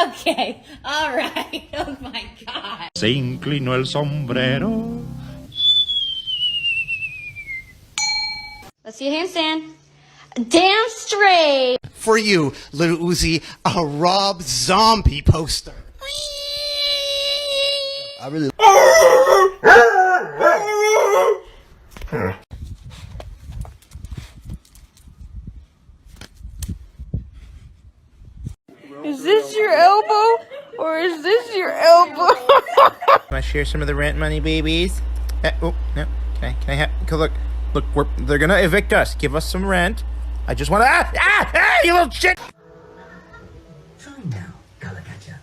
Okay, all right. Oh my God. Se inclinó el sombrero. Let's see a handstand. Damn straight. For you, Little Uzi, a Rob Zombie poster. I really. Is this your elbow? Or is this your elbow? Can I share some of the rent money, babies? Oh, no. Can I have... Look, they're gonna evict us. Give us some rent. I just wanna... you little shit! Fine now, Kalakacha.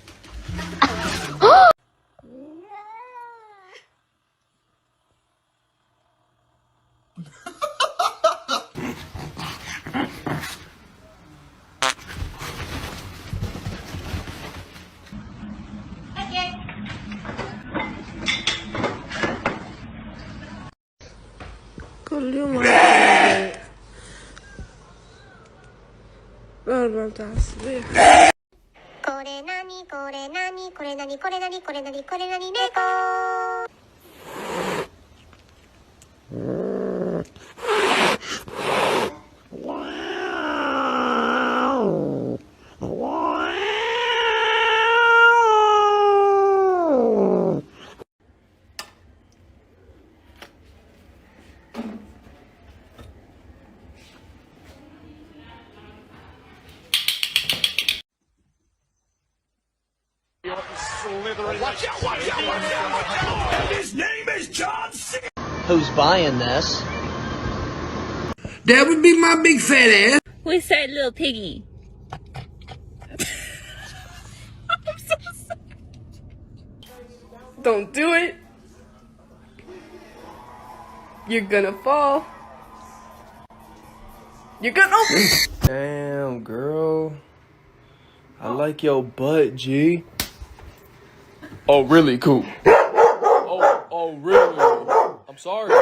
Watch out! His name is John C. Who's buying this? That would be my big fat ass. We said little piggy. Don't do it. You're gonna fall. You're gonna. Damn, girl. I like your butt, G. Oh, really? Cool. Oh, really? I'm sorry.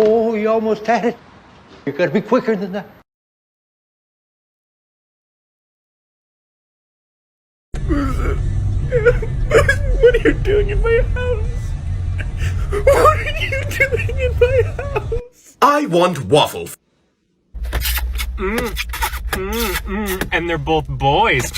Oh, you almost had it. You gotta be quicker than that. What are you doing in my house? What are you doing in my house? I want waffle. And they're both boys.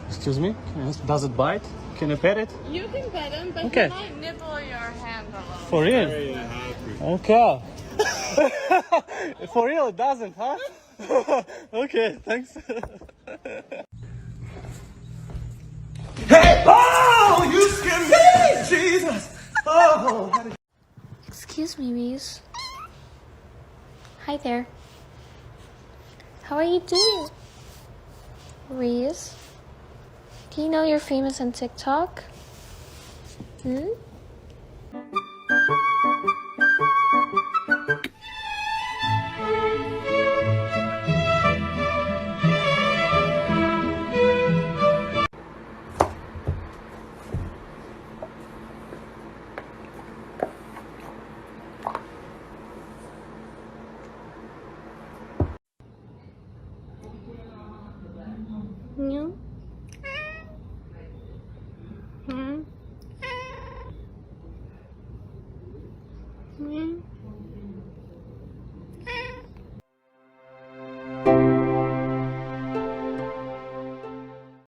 Excuse me? Does it bite? Can I pet it? You can pet him, but Okay. he might nibble your hand a little. For real? Okay. For real, it doesn't, huh? Okay, thanks. Hey! Oh, you scared me! Jesus! Oh! Excuse me, Reese. Hi there. How are you doing? Reese? Do you know you're famous on TikTok? Hmm?